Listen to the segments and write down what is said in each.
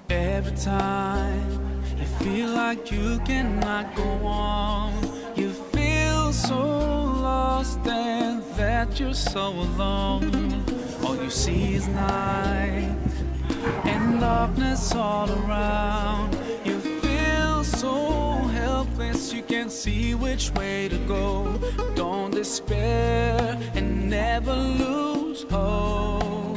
Every time you feel like you cannot go on, you feel so lost and that you're so alone. All you see is night and darkness all around. You feel so helpless, you can't see which way to go. Don't despair and never lose hope,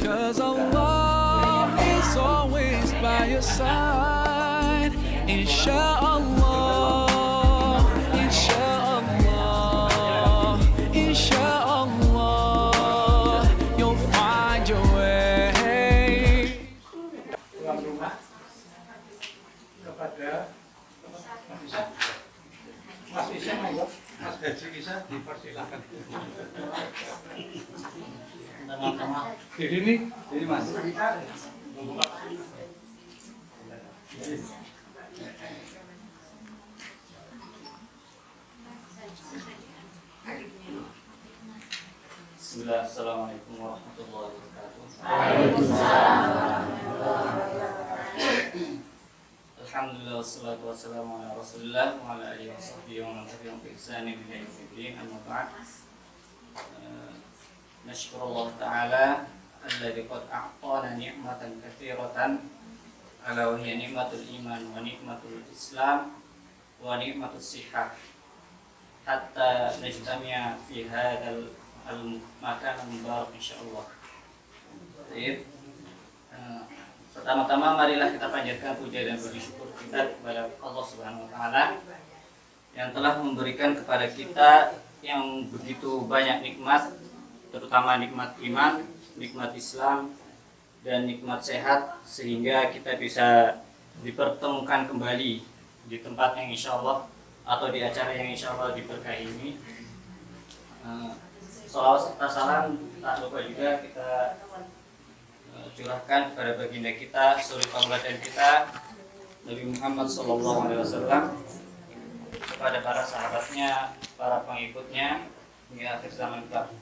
'cause Allah is always by your side. Insha'Allah, Insha'Allah, Insha'Allah, you'll find your way. Tuan rumah kepada Mas Isa, Mas Haji bisa dipersilakan. Di sini, Mas. Bismillah, Assalamualaikum warahmatullahi wabarakatuh. Alhamdulillah, wassalatu wassalamu ala rasulillah wa ala alihi wa sahbihi wa man tabi'ahum bi ihsanin ila yaumiddin, amma ba'd. Nashkurullah ta'ala alladzi qad a'tana ni'matan katsiratan ala wa hiya ni'matul iman wa ni'matul islam wa ni'matus sihah hatta najtami'a fi hadzal makan mubarak insyaallah. Baik. Pertama-tama marilah kita panjatkan puja dan puji syukur kita kepada Allah Subhanahu wa taala yang telah memberikan kepada kita yang begitu banyak nikmat, terutama nikmat iman, nikmat Islam dan nikmat sehat, sehingga kita bisa dipertemukan kembali di tempat yang insyaallah atau di acara yang insyaallah diberkahi ini. Salawat serta salam tak lupa juga kita curahkan kepada baginda kita, suri pauladan kita, Nabi Muhammad SAW, kepada para sahabatnya, para pengikutnya hingga akhir zaman kelak.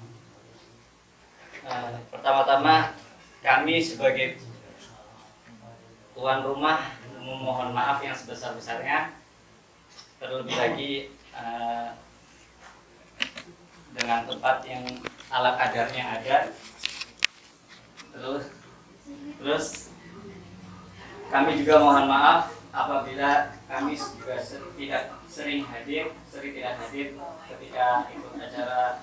Pertama-tama kami sebagai tuan rumah memohon maaf yang sebesar-besarnya, terlebih lagi dengan tempat yang ala kadarnya ada. Terus kami juga mohon maaf apabila kami juga tidak hadir ketika ikut acara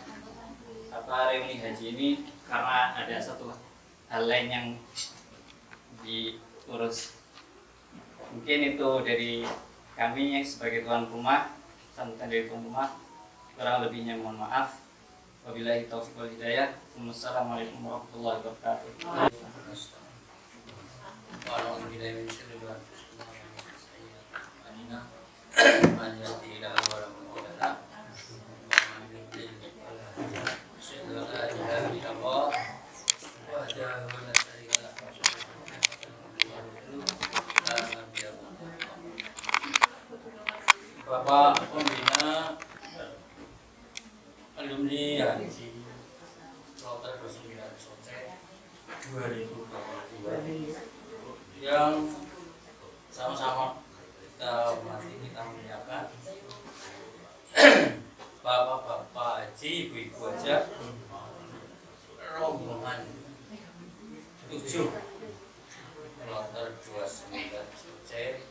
reuni haji ini, karena ada satu hal lain yang diurus. Mungkin itu dari kami sebagai tuan rumah, sambutan dari tuan rumah. Kurang lebihnya mohon maaf. Wabillahi taufiq wal hidayah. Wassalamualaikum warahmatullahi wabarakatuh. Bapak Pembina Alumni Haji Kloter 29 Soce 2022 yang sama-sama kita hormati, kita muliakan Bapak-bapak haji, ibu-ibu aja, rombongan 7 Kloter 29 Soce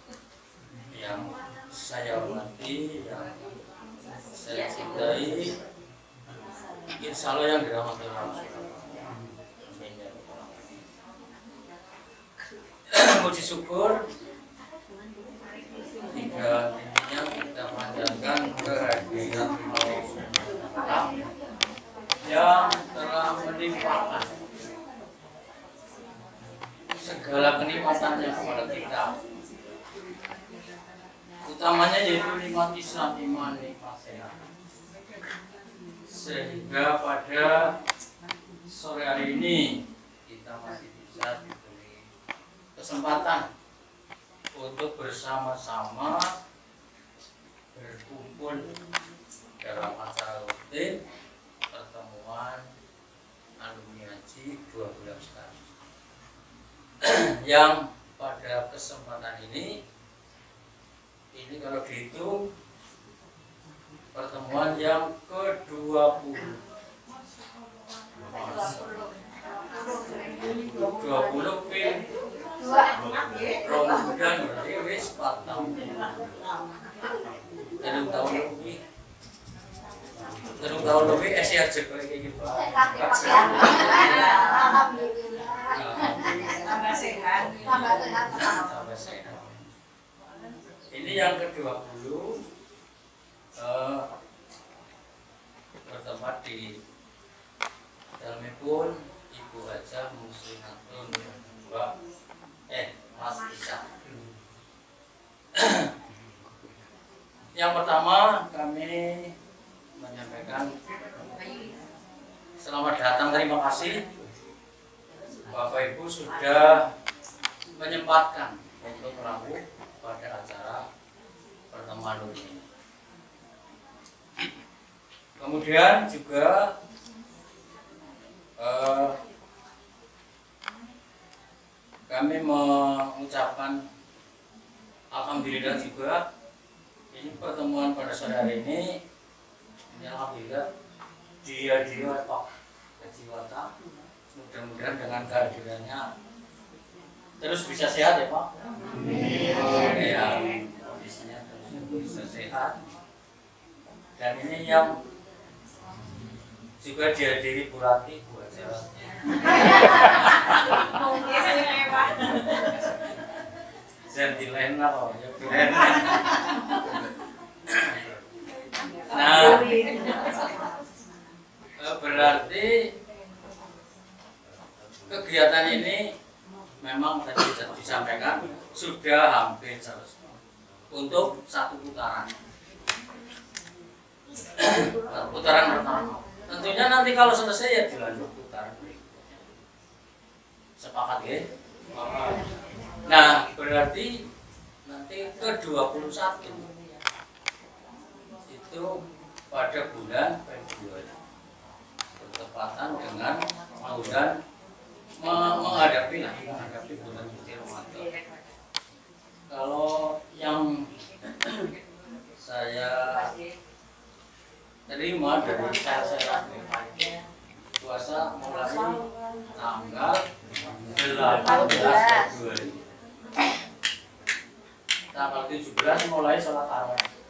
yang saya hormati, yang saya cintai, insya Allah yang dirahmati Allah. Amin ya rabbal alamin. Puji syukur tiga intinya kita panjatkan kehadiran Allah yang telah melimpahkan segala kenikmatannya kepada kita, utamanya yaitu nikmat Islam, iman, nikmat sehat. Sehingga pada sore hari ini kita masih bisa diberi kesempatan untuk bersama-sama berkumpul dalam acara rutin pertemuan alumni haji 2 bulan sekali yang pada kesempatan ini kalau dihitung pertemuan yang ke-20. 20 pin Ramadan berarti wis 4 tahun. 3 tahun lebih. 3 tahun lebih aja kayak gitu. Tambah sehat. Tambah sehat. Ini yang ke-20 bertempat di dalamipun Ibu Haja Muslimatun Mas Isa. Yang pertama kami menyampaikan selamat datang, terima kasih Bapak Ibu sudah menyempatkan untuk meramu pada acara pertemuan ini. Kemudian juga kami mengucapkan alhamdulillah juga ini pertemuan pada sore hari ini alhamdulillah dihadiri oleh Pak Kejiwata. Mudah-mudahan dengan kehadirannya terus bisa sehat ya Pak. Ya, kondisinya terus bisa sehat. Dan ini yang juga dihadiri Bu Rati, Bu Haja. Zentilena kok ya Bilena. Nah, berarti kegiatan ini memang tadi disampaikan sudah hampir selesai untuk satu putaran. Putaran pertama. Tentunya nanti kalau selesai ya dilanjut putaran berikutnya. Sepakat ya? Nah, berarti nanti ke-21 itu pada bulan Februari bertepatan dengan bulan menghadapi bulan suci Ramadan. Kalau yang saya terima dari saya puasa mulai tanggal 18 Februari. Tanggal 17 mulai sholat tarawih.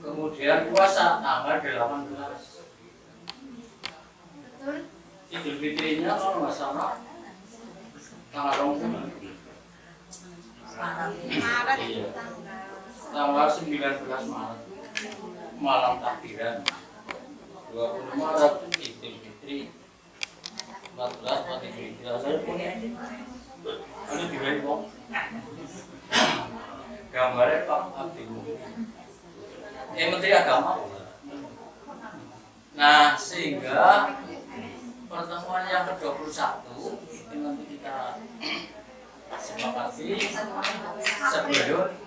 Kemudian puasa tanggal 18. Idul Fitrinya kalau nggak salah tanggal 20. Iya. Tanggal 19 Maret malam takbiran. 20 Maret Idul Fitri. 14 Idul Fitri. Saya punya. Ada di Bangkok. Gambarnya Pak Abdi Menteri Agama. Nah, sehingga pertemuan yang ke-21 itu nanti kita sepakati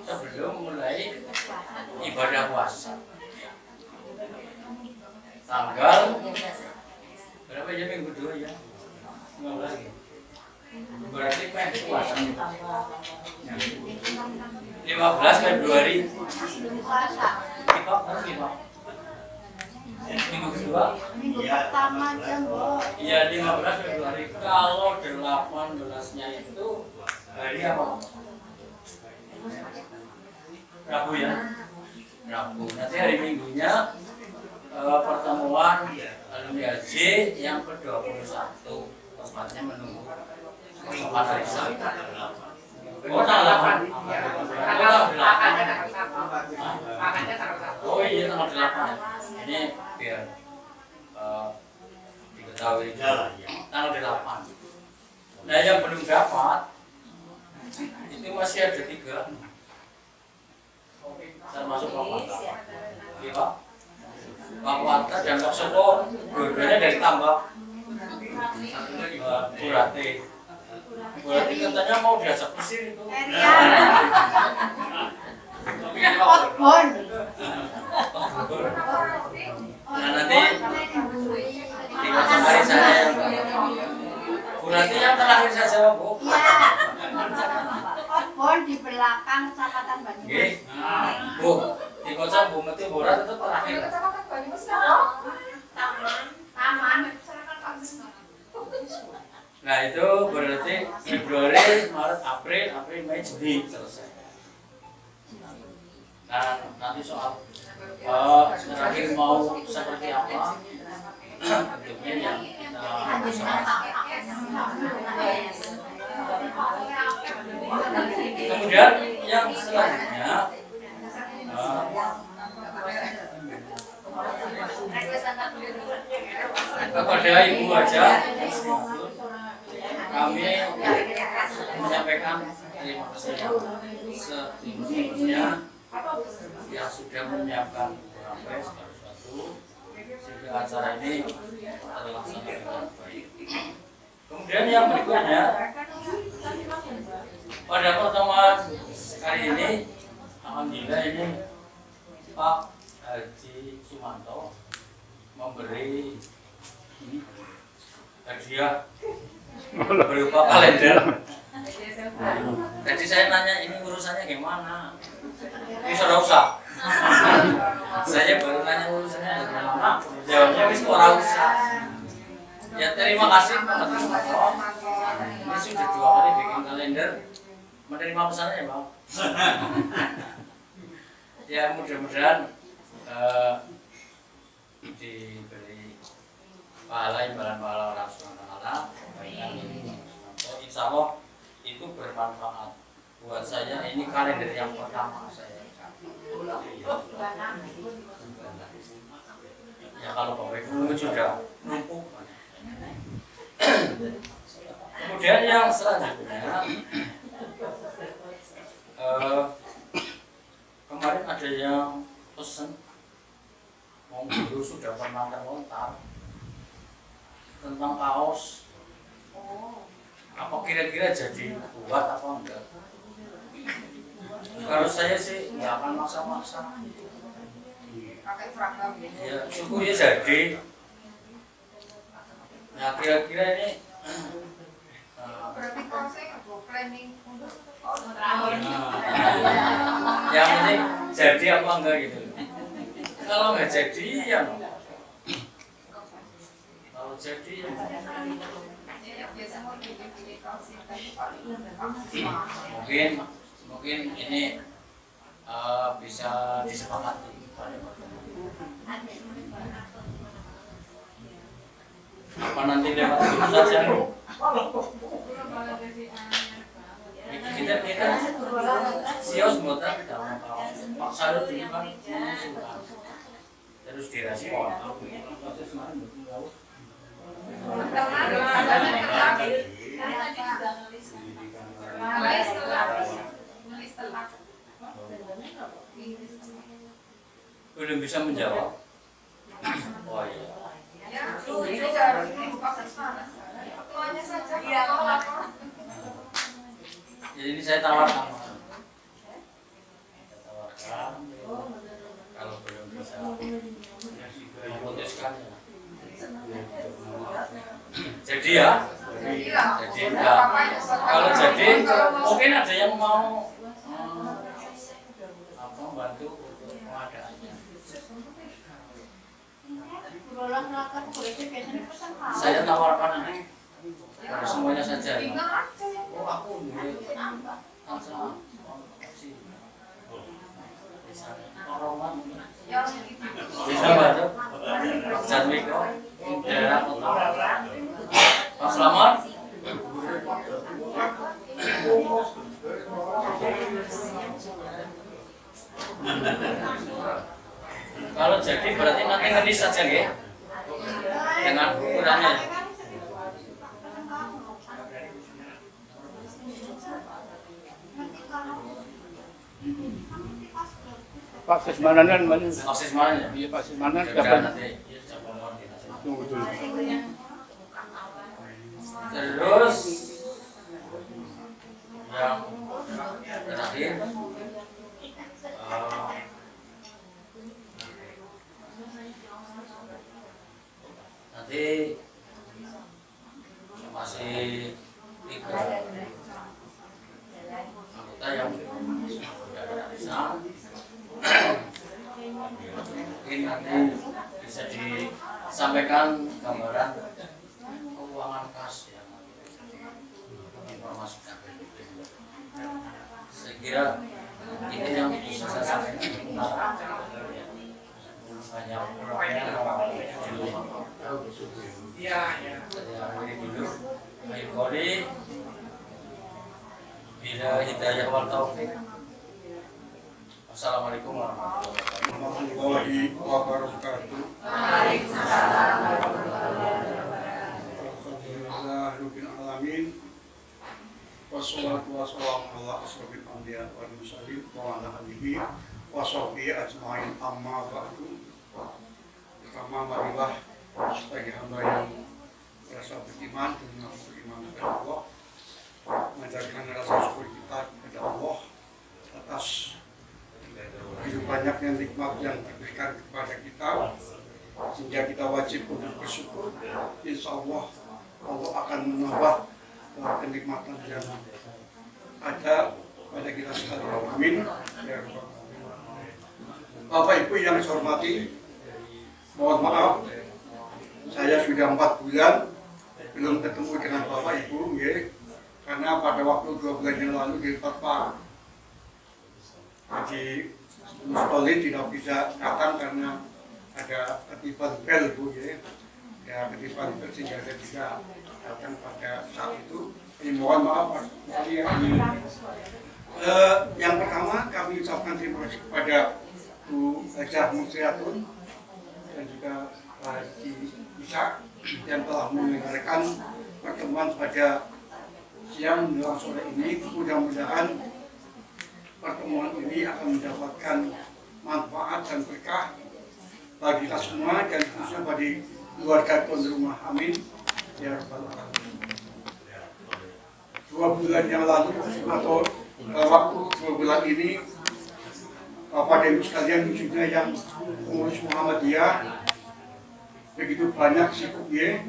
sebelum mulai ibadah puasa. Tanggal berapa ya minggu dulu ya? 15 gitu. Berarti kan puasa 15 Februari. Minggu kedua? Minggu pertama jam. Iya, 15 Februari. Kalau 18-nya itu hari apa? Rabu ya? Rabu. Nanti hari Minggunya pertemuan alumni HJ yang ke-21. Tempatnya menunggu tempat Risa. Oh, tanggal 8. Oh iya, tanggal 8. Ini biar diketahui tanggal 8. Nah, yang belum dapat itu masih ada 3, termasuk Pak Wata. Iya Pak, Pak Wata dan Pak Soko, dua-duanya dari Tambak. Burati katanya mau diajak pesir itu. Nah nanti di Kacamari saya yang sekali saja Bu. Outbound di belakang Kecamatan Banyumas. Nggih. Bu, di kota Bu Meti Bora itu terakhir. Taman. Nah itu berarti Februari, Maret, April, Mei, Juni selesai. Nah nanti soal terakhir mau seperti apa bentuknya yang kita usahakan. Kemudian yang selanjutnya kepada Ibu Haja kami menyampaikan terima kasih setinggi-tingginya yang sudah menyiapkan beberapa segala sesuatu sehingga acara ini terlaksana dengan baik. Kemudian yang berikutnya pada pertemuan kali ini alhamdulillah ini Pak Haji Sumanto memberi hadiah berupa kalender. Jadi saya nanya ini urusannya gimana? Ini sudah usah. Saya baru nanya urusannya bagaimana. Jawabnya wis ora usah. Ya terima kasih Pak Haji Sumanto. Ini sudah 2 kali bikin kalender. Menerima pesannya Bang. Ya mudah-mudahan diberi pahala imbalan pahala orang Subhanahu wa taala. Insya Allah itu bermanfaat buat saya. Ini kalender yang pertama saya. Ya kalau Bapak Ibu sudah numpuk. Kemudian yang selanjutnya kemarin ada yang pesen mau dulu sudah pernah terlontar tentang kaos. Apa kira-kira jadi buat apa enggak? Kalau saya sih nggak akan maksa-maksa. Ya, syukurnya jadi. Nah kira-kira ini Berarti kaosnya planning untuk yang penting jadi apa enggak gitu. Kalau nggak jadi ya kalau jadi ya mungkin ini bisa disepakati pada apa nanti lewat itu saja. Kita sios buatan dalam Pak Salut ini kan terus direspon. Belum bisa menjawab. Oh iya. Jadi ini saya tawarkan. Kalau belum bisa memutuskan. Jadi ya. Jadi enggak. Kalau jadi mungkin ada yang mau membantu untuk pengadaannya. Saya tawarkan ini harus semuanya saja. Oh aku langsung bisa bantu Janmiko daerah kota Pak Selamat. Kalau jadi berarti nanti ngelis saja ya dengan ukurannya. Pak Sismanan kan mana? Pak Sismanan ya? Iya Pak Sismanan Ya, dapat. nanti Tunggu dulu. terus yang terakhir nanti masih 3 ke anggota yang sudah desa. Mungkin nanti bisa disampaikan gambaran keuangan kas yang informasikan. Saya kira ini yang bisa saya sampaikan. Banyak orangnya di rumah. Saya akhiri dulu. Akhir kali bila hidayah wal taufik. Assalamualaikum warahmatullahi wabarakatuh. Alhamdulillahirabbil alamin. Wassalatu wassalamu ala asrofil anbiya wal mursalin wa ala alihi wa sahbihi ajmain, amma ba'du. Pertama, marilah sebagai hamba yang merasa beriman dengan beriman kepada Allah, mengajarkan rasa syukur kita kepada Allah atas begitu banyaknya nikmat yang diberikan kepada kita, sehingga kita wajib untuk bersyukur. Insya Allah akan menambah kenikmatan yang ada pada kita sekalian. Amin. Ya Rabbal Alamin. Bapak Ibu yang saya hormati, mohon maaf, saya sudah 4 bulan belum ketemu dengan Bapak Ibu, ya, karena pada waktu 2 bulan yang lalu di Papua, jadi Mustoli tidak bisa datang karena ada ketiban bel, Bu, ya. Ya, ketiban bel sehingga saya tidak datang pada saat itu. Ini mohon maaf, Pak. Yang pertama kami ucapkan terima kasih kepada Bu Hajah Musriatun dan juga Pak Haji Ishak yang telah menyelenggarakan pertemuan pada siang menjelang sore ini. Mudah-mudahan pertemuan ini akan mendapatkan manfaat dan berkah bagi kita semua dan khususnya bagi keluarga tuan rumah. Amin. Ya Rabbal Alamin. 2 bulan yang lalu atau waktu 2 bulan ini, Bapak dan Ibu sekalian, khususnya yang pengurus Muhammadiyah begitu banyak sibuknya.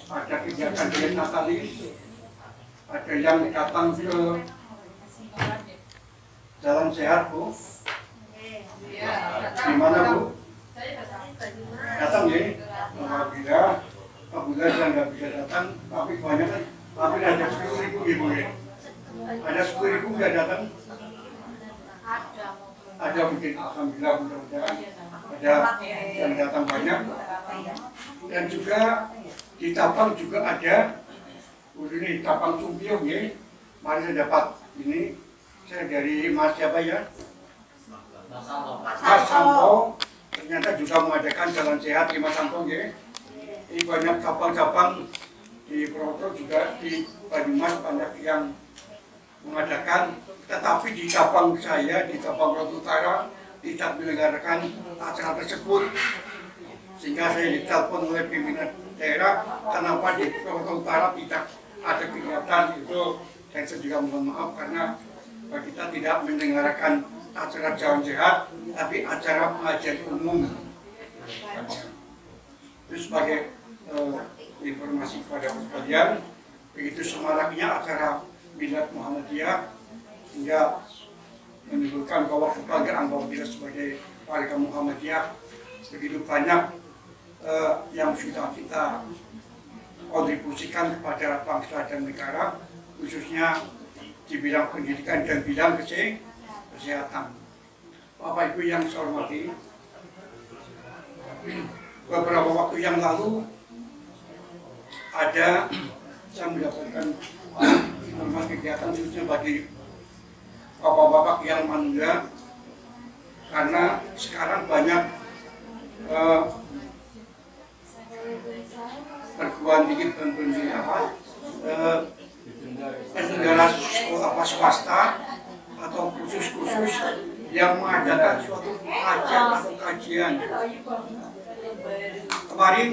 Ada kegiatan diet natalis, ada yang datang ke Jalan Sehat, Bu. Di mana, Bu? Datang ya. Apabila yang nggak bisa datang, tapi banyak kan, tapi ada 10.000 ibu ya. Ada 10.000 nggak datang? Ada mungkin, alhamdulillah, mudah-mudahan ada yang datang banyak. Dan juga di Tapang juga ada, ini Tapang Sumbio ya. Mari saya dapat ini. Saya dari Mas siapa ya? Mas Santo. Ternyata juga mengadakan jalan sehat di Mas Santo ya. Ini banyak cabang-cabang di Purwokerto juga di Banyumas banyak yang mengadakan. Tetapi di cabang saya di cabang Purwokerto Utara tidak menyelenggarakan acara tersebut. Sehingga saya ditelepon oleh pimpinan daerah, kenapa di Purwokerto Utara tidak ada kegiatan itu. Saya juga mohon maaf karena kita tidak menyelenggarakan acara jalan sehat, tapi acara pengajian umum. Itu sebagai informasi kepada sekalian. Begitu semaraknya acara Milad Muhammadiyah hingga menimbulkan bahwa kebanggaan bahwa kita sebagai warga Muhammadiyah begitu banyak yang sudah kita kontribusikan kepada bangsa dan negara, khususnya di bidang pendidikan dan bidang kesehatan. Bapak Ibu yang saya hormati, beberapa waktu yang lalu ada saya mendapatkan informasi kegiatan khususnya bagi bapak-bapak yang manula, karena sekarang banyak perguruan tinggi pendidikan penyelenggara sekolah swasta atau khusus-khusus yang mengadakan suatu kajian atau kajian. Kemarin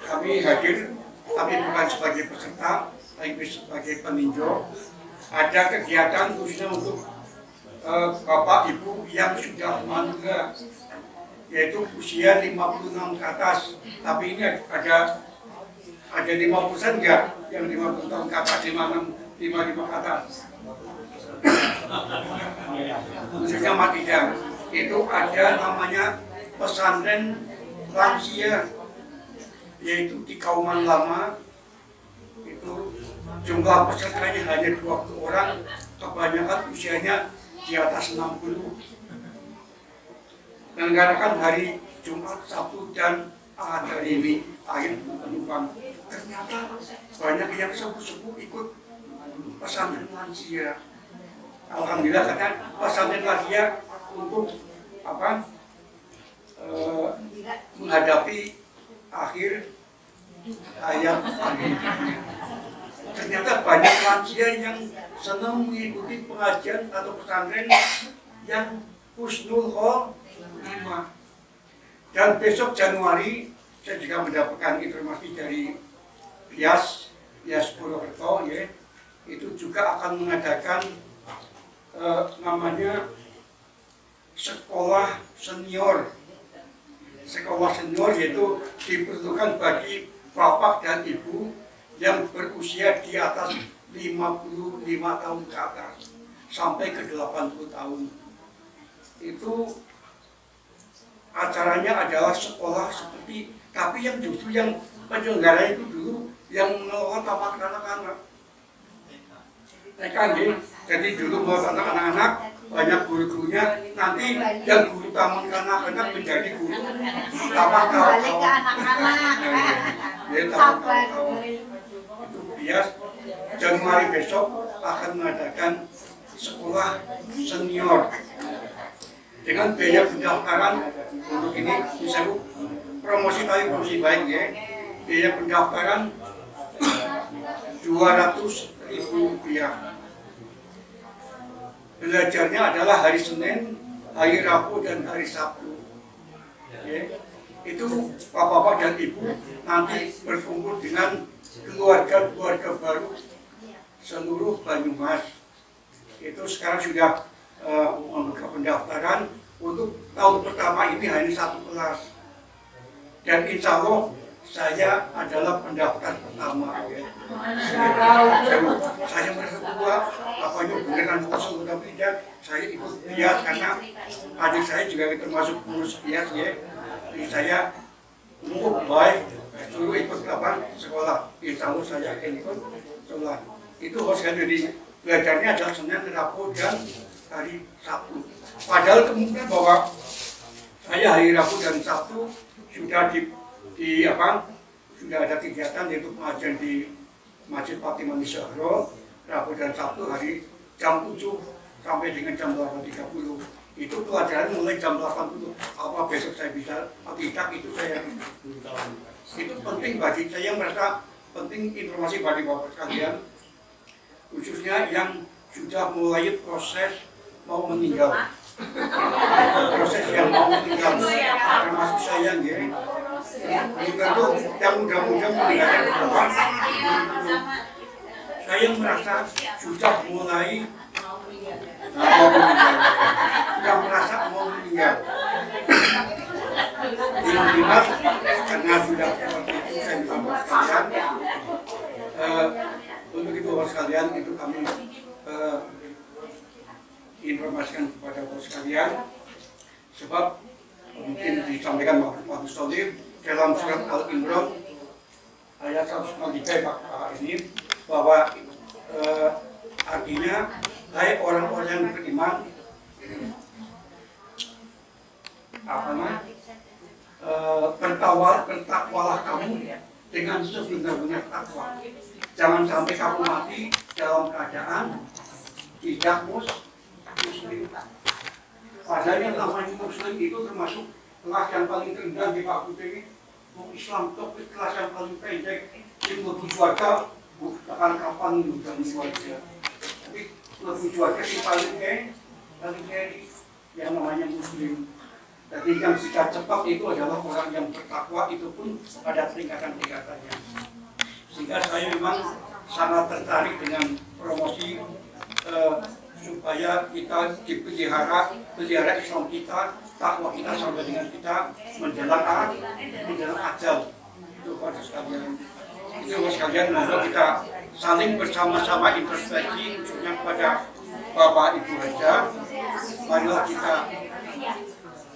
kami hadir, tapi bukan sebagai peserta, tapi sebagai peninjau. Ada kegiatan khususnya untuk Bapak Ibu yang sudah manula, yaitu usia 56 ke atas. Tapi ini ada Ada 5% enggak? Yang 50 tahun ke atas, 55 ke atas. Khususnya Matidang. Itu ada namanya pesantren lansia, yaitu di Kauman Lama. Itu jumlah pesertanya hanya 20 orang, kebanyakan usianya di atas 60. Menyelenggarakan hari Jumat, Sabtu, dan Ahad hari ini akhir penumpang. Ternyata banyak yang sepuh-sepuh ikut pesantren lansia. Alhamdulillah, karena pesantren lansia untuk menghadapi akhir hayat akhir. Ternyata banyak lansia yang senang mengikuti pengajian atau pesantren yang husnul khotimah. Dan besok Januari saya juga mendapatkan informasi dari Bias Purwokerto, ya, itu juga akan mengadakan namanya sekolah senior. Sekolah senior yaitu diperuntukkan bagi bapak dan ibu yang berusia di atas 55 tahun ke atas sampai ke 80 tahun. Itu acaranya adalah sekolah seperti, tapi yang justru yang penyelenggara itu dulu yang mengelola taman kanak-kanak. TK, jadi dulu buat anak-anak banyak guru-gurunya, nanti yang guru taman kanak-kanak menjadi guru taman kanak-kanak. Itu Bias Januari besok akan mengadakan sekolah senior dengan biaya pendaftaran untuk ini bisa promosi baik ya. Biaya pendaftaran Rp200.000. Belajarnya adalah hari Senin, hari Rabu, dan hari Sabtu. Ya. Itu bapak-bapak dan ibu nanti berkumpul dengan keluarga-keluarga baru seluruh Banyumas. Itu sekarang sudah membuka pendaftaran. Untuk tahun pertama ini hanya 1 kelas. Dan insya Allah saya adalah pendaftar pertama. Ya. Saya merasa tua, apanya beneran kosong, tapi tidak. Saya ikut Bias karena adik saya juga termasuk pengurus Bias, ya. Jadi saya cukup baik, suruh ikut sekolah. Insya Allah saya akan ikut sekolah. Itu harus jadi belajarnya adalah Senin, Rabu, dan hari Sabtu. Padahal kemungkinan bahwa saya hari Rabu dan Sabtu sudah sudah ada kegiatan yaitu pengajian di Masjid Fatimah Zahra. Rabu dan Sabtu hari jam 7 sampai dengan jam 8.30. Itu pelajaran mulai jam 80. Apa besok saya bisa tidak, itu saya itu penting bagi saya, merasa penting informasi bagi bapak sekalian, khususnya yang sudah mulai proses mau meninggal. Proses yang mau meninggal, termasuk saya, ya. Tentu yang muda-muda meninggalkan bapak. Saya merasa sudah mulai mau meninggal. Sudah merasa mau meninggal. Dimas karena sudah seperti itu saya tambah sekalian. Untuk itu bapak sekalian, itu kami informasikan kepada bapak sekalian, sebab mungkin disampaikan Pak Mustolim dalam surat Al-Imran ayat 103 Pak ini, bahwa artinya, hai orang-orang yang beriman, bertakwalah kamu dengan sebenar-benar takwa. Jangan sampai kamu mati dalam keadaan tidak muslim. Padahal yang namanya muslim itu termasuk kelas yang paling rendah di fakultas ini. Islam topik kelas yang paling pendek, yang lebih suarga, bukan kapan juga suarga. Tapi lebih suarga yang paling kiri yang namanya muslim. Jadi yang bisa cepat itu adalah orang yang bertakwa, itu pun pada tingkatan-tingkatannya. Sehingga saya memang sangat tertarik dengan promosi supaya kita dipelihara Islam kita, takwa kita sampai dengan kita menjelang ajal. Itu pada sekalian. Itu sekalian mohon kita saling bersama-sama introspeksi khususnya kepada Bapak Ibu Raja. Marilah kita,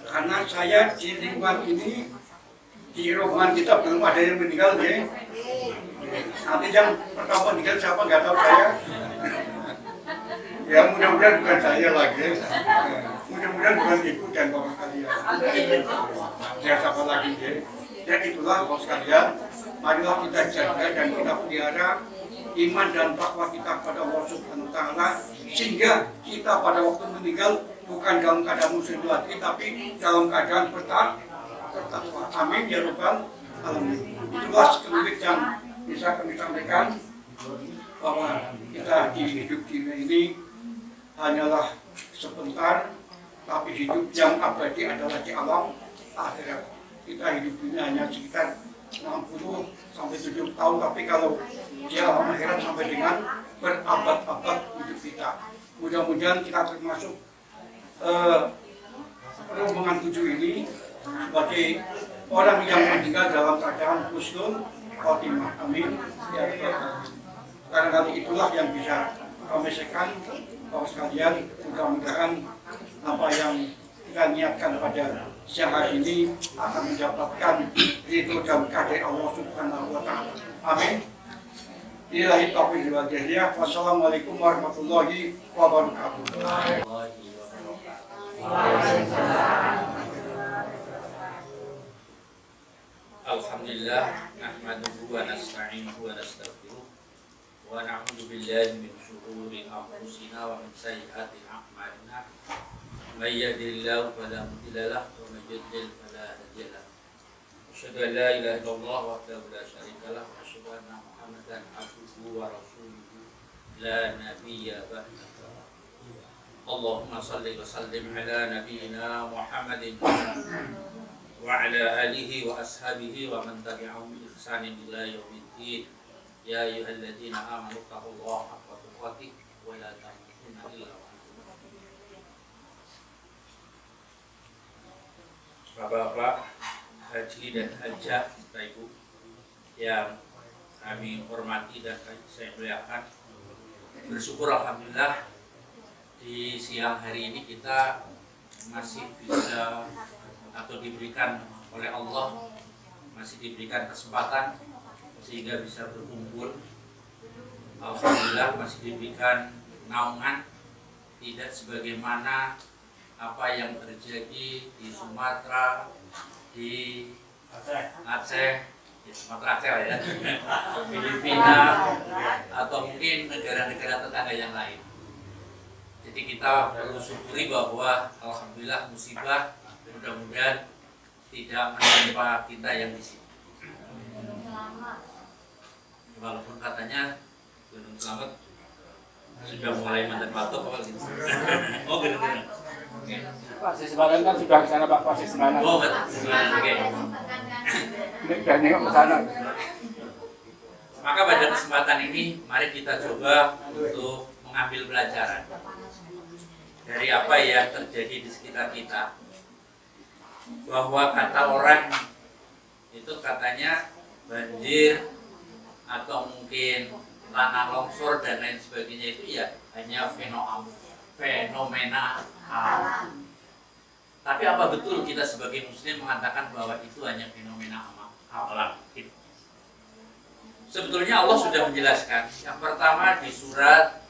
karena saya di lingkungan ini, di rombongan kita belum ada yang meninggal ya. Nanti yang pertama meninggal siapa nggak tahu saya. Ya mudah-mudahan bukan saya lagi. Mudah-mudahan bukan ibu dan bapak sekalian. Ya siapa lagi ya. Dan itulah bapak sekalian, marilah kita jaga dan kita pelihara iman dan takwa kita kepada Allah Subhanahu wa taala, sehingga kita pada waktu meninggal bukan dalam keadaan muslim lagi, tapi dalam keadaan bertakwa. Amin ya rabbal alamin. Itulah sekelumit yang bisa kami sampaikan, bahwa kita di hidup dunia ini hanyalah sebentar, tapi hidup yang abadi adalah di alam akhirat. Kita hidup dunia hanya sekitar 60 sampai 70 tahun, tapi kalau di alam akhirat sampai dengan berabad-abad hidup kita. Mudah-mudahan kita termasuk rombongan 7 ini sebagai orang yang meninggal dalam keadaan husnul khotimah. Amin ya rabbal alamin. Karena hal itulah yang bisa kami sampaikan bahwa sekalian, mudah-mudahan apa yang kita niatkan pada siang hari ini akan mendapatkan ridho dan keadaan Allah Subhanahu wa taala. Amin. Billahi taufiq wal hidayah. Wassalamualaikum warahmatullahi wabarakatuh. Alhamdulillah, nahmaduhu wa nasta'inuhu wa nastaghfiruh wa na'udzu billahi min shururi anfusina wa min sayyiati a'malina. May yahdihillahu fala mudilla lahu wa may yudlil fala hadiya lahu. Asyhadu an la ilaha illallah wahdahu la syarika lahu wa asyhadu anna Muhammadan abduhu wa rasuluhu la nabiyya ba'dahu. Allahumma shalli wa sallim ala nabiyyina Muhammadin wa ala alihi wa ashabihi wa man tabi'ahum bi ihsanin ila yaumiddin. Ya ayyuhalladzina amanu taqullaha haqqa tuqatih wa la tamutunna illa wa antum muslimun. Bapak-bapak haji dan hajah, Bapak Ibu yang kami hormati dan saya muliakan, bersyukur alhamdulillah di siang hari ini kita masih bisa atau diberikan oleh Allah, masih diberikan kesempatan sehingga bisa berkumpul. Alhamdulillah masih diberikan naungan, tidak sebagaimana apa yang terjadi di Sumatera, di Aceh, ya Sumatera Aceh ya, Filipina, atau mungkin negara-negara tetangga yang lain. Jadi kita perlu syukuri bahwa alhamdulillah musibah mudah-mudahan tidak menimpa kita yang di sini. Walaupun katanya Gunung Selamat sudah mulai mantan batuk apa gitu. Oh benar-benar. Pak Sisbaran kan sudah ke sana Pak Sisbaran. Oh betul. Oke. Ini udah nengok ke sana. Maka pada kesempatan ini mari kita coba untuk mengambil pelajaran dari apa yang terjadi di sekitar kita. Bahwa kata orang itu katanya banjir atau mungkin tanah longsor dan lain sebagainya itu ya hanya fenomena alam. Tapi apa betul kita sebagai muslim mengatakan bahwa itu hanya fenomena alam? Sebetulnya Allah sudah menjelaskan. Yang pertama di surat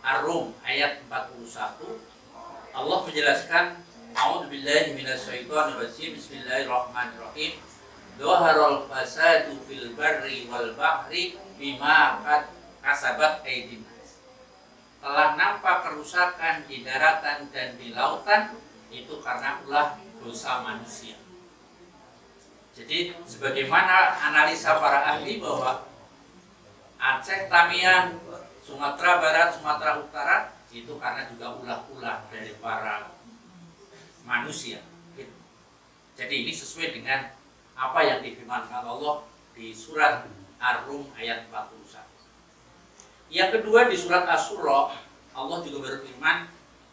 Ar-Rum ayat 41 Allah menjelaskan, A'udzubillahi minasyaitonir rajim. Bismillahirrahmanirrahim. Dhaharal fasadu fil barri wal bahri bima kasabat aydin nas. Telah nampak kerusakan di daratan dan di lautan itu karena ulah dosa manusia. Jadi sebagaimana analisa para ahli bahwa Aceh, Tamiang, Sumatera Barat, Sumatera Utara itu karena juga ulah-ulah dari para manusia. Jadi ini sesuai dengan apa yang difirmankan Allah di surat Ar-Rum ayat 41. Yang kedua di surat Asy-Syura Allah juga berfirman,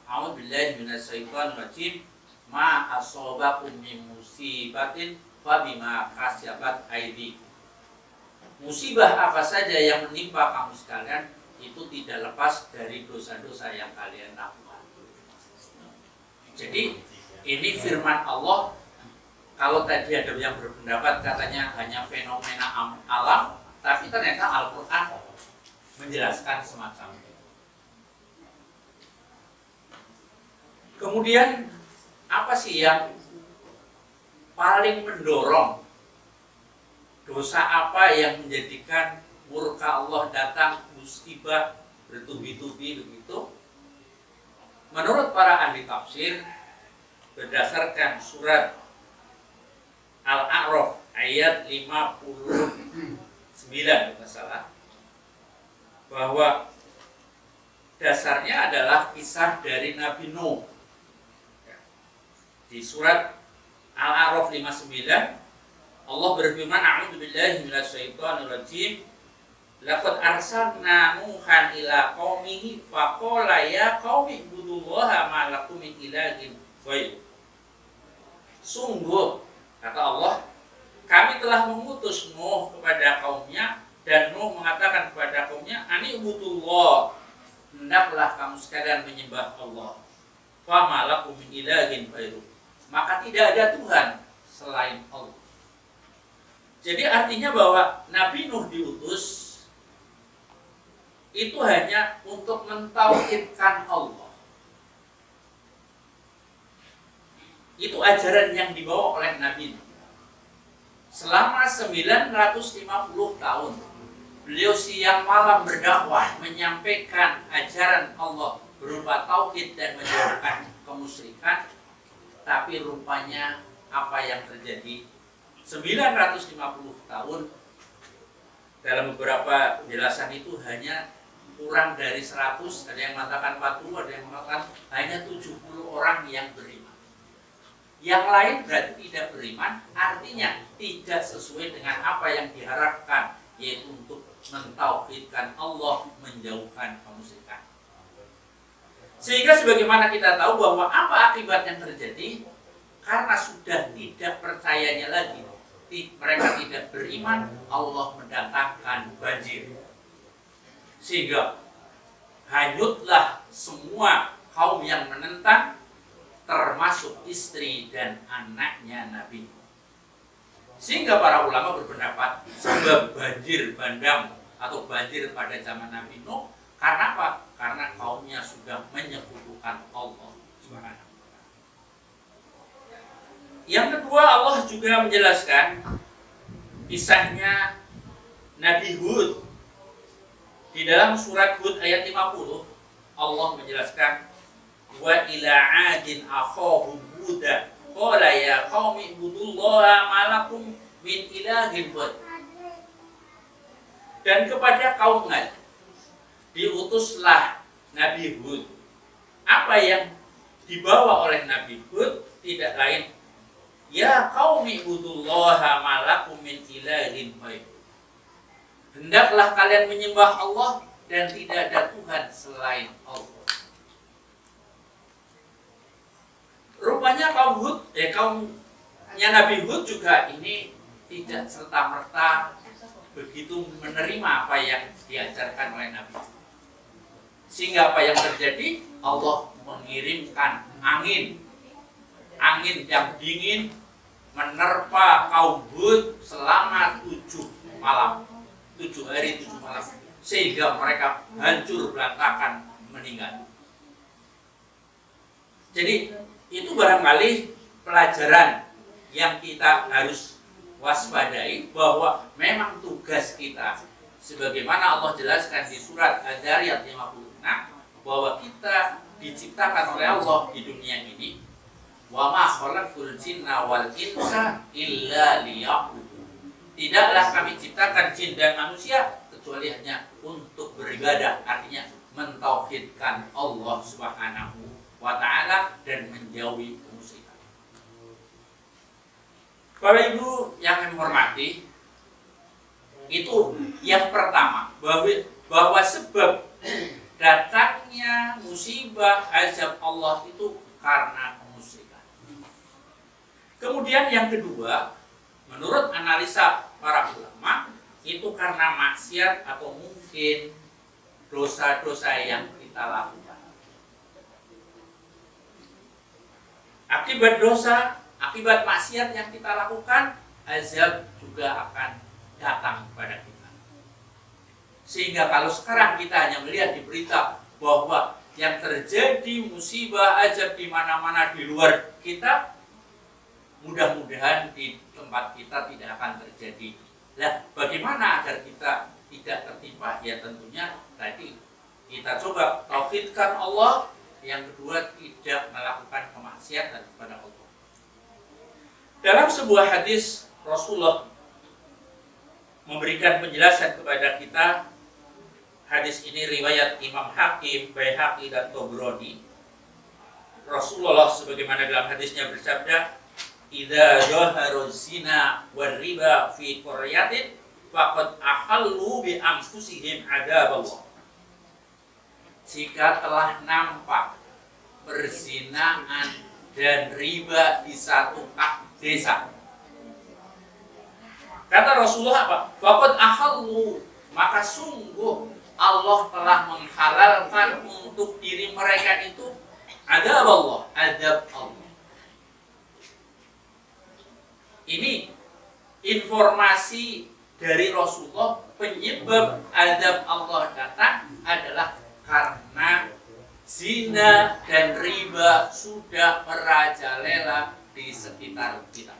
A'udzubillahi minasyaitonir rajim, ma asobakum min musibatin fa bima kasabat aydikum musibah apa saja yang menimpa kamu sekalian itu tidak lepas dari dosa-dosa yang kalian lakukan. Jadi ini firman Allah. Kalau tadi ada yang berpendapat katanya hanya fenomena alam, tapi ternyata Al-Quran menjelaskan semacam itu. Kemudian apa sih yang paling mendorong dosa apa yang menjadikan murka Allah datang, musibah bertubi-tubi begitu? Menurut para ahli tafsir, berdasarkan surat Al-A'raf ayat 59 kalau salah, bahwa dasarnya adalah kisah dari Nabi Nuh. Di surat Al-A'raf 59 Allah berfirman, a'udzubillahi minasyaitonir rajim, laqad arsalna Nuhan ila qaumihi faqala ya qaumi ibudullaha ma lakum min ilahin ghairuh. Sungguh, kata Allah, kami telah mengutus Nuh kepada kaumnya, dan Nuh mengatakan kepada kaumnya, ani ibudullah, hendaklah kamu sekalian menyembah Allah. Fama lakum min ilahin ghairuh. Maka tidak ada Tuhan selain Allah. Jadi artinya bahwa Nabi Nuh diutus itu hanya untuk mentauhidkan Allah. Itu ajaran yang dibawa oleh Nabi Nuh. Selama 950 tahun beliau siang malam berdakwah, menyampaikan ajaran Allah berupa tauhid dan menjauhkan kemusyrikan. Tapi rupanya apa yang terjadi 950 tahun, dalam beberapa penjelasan itu hanya kurang dari 100, ada yang mengatakan 40, ada yang mengatakan hanya 70 orang yang beriman. Yang lain berarti tidak beriman, artinya tidak sesuai dengan apa yang diharapkan, yaitu untuk mentauhidkan Allah, menjauhkan kemusyrikan. Sehingga sebagaimana kita tahu bahwa apa akibat yang terjadi, karena sudah tidak percayanya lagi, mereka tidak beriman, Allah mendatangkan banjir. Sehingga hanyutlah semua kaum yang menentang, termasuk istri dan anaknya Nabi. Sehingga para ulama berpendapat sebab banjir bandang atau banjir pada zaman Nabi Nuh, karena apa? Karena kaumnya sudah menyekutukan Allah Subhanahu wa ta'ala. Yang kedua, Allah juga menjelaskan kisahnya Nabi Hud. Di dalam surat Hud ayat 50, Allah menjelaskan, wa ila 'adin akhahum Huda qala ya qaumi ibudullaha ma lakum min ilahin ghairuh. Dan kepada kaum Ad diutuslah Nabi Hud. Apa yang dibawa oleh Nabi Hud tidak lain, ya qaumi ibudullaha ma lakum min ilahin ghairuh. Hendaklah kalian menyembah Allah dan tidak ada Tuhan selain Allah. Rupanya kaumnya Nabi Hud juga ini tidak serta-merta begitu menerima apa yang diajarkan oleh Nabi Hud. Sehingga apa yang terjadi? Allah mengirimkan angin yang dingin menerpa kaum Hud selama 7 malam, 7 hari 7 malam, sehingga mereka hancur berantakan, meninggal. Jadi itu barangkali pelajaran yang kita harus waspadai, bahwa memang tugas kita sebagaimana Allah jelaskan di surat Ad-Dariyat 56, bahwa kita diciptakan oleh Allah di dunia ini, wa ma khalaqtul jinna wal insa illa liya'budun. Tidaklah kami ciptakan jin dan manusia kecuali hanya untuk beribadah, artinya mentauhidkan Allah Subhanahu wa ta'ala dan menjauhi kemusyrikan. Bapak Ibu yang kami hormati, itu yang pertama, bahwa sebab datangnya musibah azab Allah itu karena kemusyrikan. Kemudian yang kedua, menurut analisa para ulama, itu karena maksiat atau mungkin dosa-dosa yang kita lakukan. Akibat dosa, akibat maksiat yang kita lakukan, azab juga akan datang kepada kita. Sehingga kalau sekarang kita hanya melihat di berita bahwa yang terjadi musibah azab di mana-mana di luar kita, mudah-mudahan di tempat kita tidak akan terjadi. Nah, bagaimana agar kita tidak tertimpa? Ya tentunya tadi kita coba tauhidkan Allah. Yang kedua, tidak melakukan kemaksiatan kepada Allah. Dalam sebuah hadis, Rasulullah memberikan penjelasan kepada kita. Hadis ini riwayat Imam Hakim, Baihaqi, dan Tabrani. Rasulullah sebagaimana dalam hadisnya bersabda, "Idza zaharu zina war riba fi qaryatin faqad ahallu bi anfusihim adzaballah." Jika telah nampak perzinahan dan riba di satu desa, kata Rasulullah apa? Faqad ahallu, maka sungguh Allah telah menghalalkan untuk diri mereka itu adab Allah, adab Allah. Ini informasi dari Rasulullah, penyebab adab Allah datang adalah karena zina dan riba sudah merajalela di sekitar kita.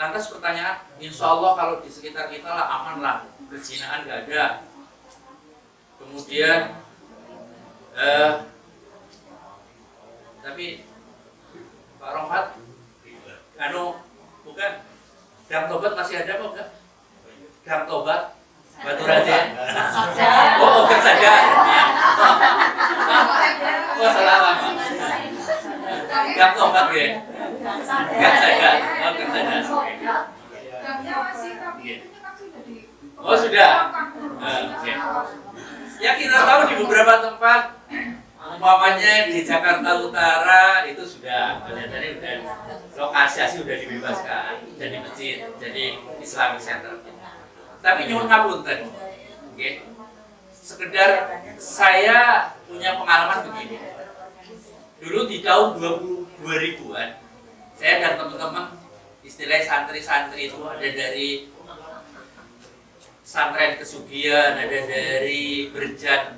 Lantas pertanyaan, insya Allah kalau di sekitar kita lah aman lah, perzinahan nggak ada. Kemudian, tapi Pak Rohmat, bukan, Gang Tobat masih ada kok enggak? Gang Tobat, Batu Raja. Oh, kan saja. Oh, salah lama. Gang Tobat ya. Kan saja. Oh, kan saja. Oh, sudah. Okay. Ya kita tahu di beberapa tempat, umpamanya di Jakarta Utara itu sudah kelihatannya udah lokasi sudah dibebaskan jadi masjid, jadi Islamic Center. Tapi nyuwun ngapunten, okay. Sekedar saya punya pengalaman begini. Dulu di tahun 2000-an, saya dan teman-teman istilahnya santri-santri itu ada dari Santren Kesugihan, ada dari Berjan,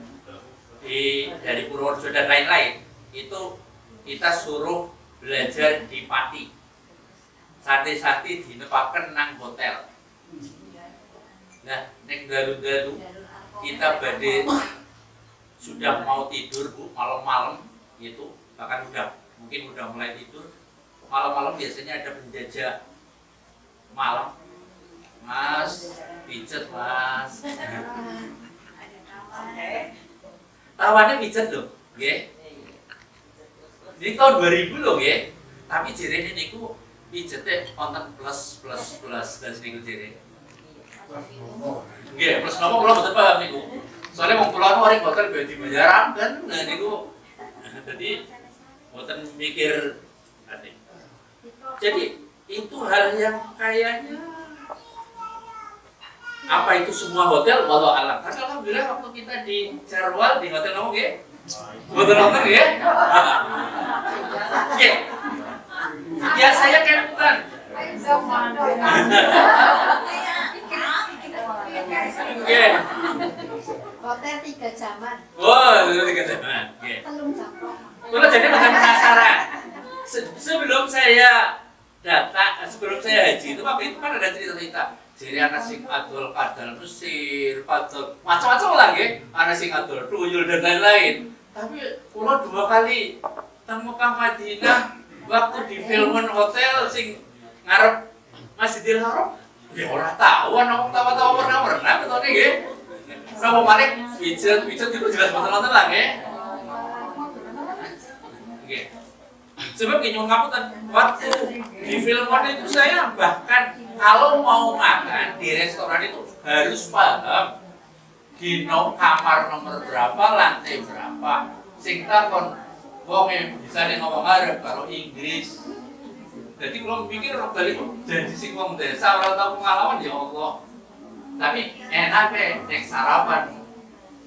dari Purworejo dan lain-lain. Itu kita suruh belajar di Pati. Santri-santri dinepaken nang hotel. Nah, nek dalu-dalu kita badhe sudah mau tidur Bu, malam-malam gitu, bahkan mungkin udah mulai tidur. Malam-malam biasanya ada penjajah malam. Mas, pijet Mas. Tawannya pijet loh, nggih. Ini tahun 2000 loh, nggih. Tapi jirene niku pijete wonten plus dan niku jirene. Nggih, plus napa kula mboten paham niku. Soale wong kula mari hotel ben dibayaraken, nah niku. Jadi mboten mikir ati. Jadi itu hal yang kayaknya apa itu semua hotel walau alam. Tapi alhamdulillah waktu kita di Jarwal di hotel kamu nggih. Hotel nonton nggih. Nggih. Ya saya Captain. Nggih. Hotel 3 jaman. Oh, 3 jaman. Nggih. Telung jam. Kula jadi penasaran. Sebelum saya sebelum saya haji itu waktu itu kan ada cerita-cerita. Jadi anak sing adol kadal Mesir, padol macam-macam lagi, anak sing adol tuyul dan lain-lain. Tapi kula 2 kali teng Mekah Madinah waktu di filmen hotel sing ngarep Masjidil Haram, ya ora tahu ana wong tawa-tawa pernah ketone nggih. Sama paling pijet itu jelas betul-betul lah nggih. Nggih. Sebab nyuwun ngapunten, waktu di filmen itu saya bahkan kalau mau makan di restoran itu harus paham dino kamar nomor berapa, lantai berapa. Sing takon wong bisa ngomong Arab karo Inggris. Jadi kalau pikir orang Bali janji sing wong desa ora tau pengalaman ya Allah. Tapi enak nek sarapan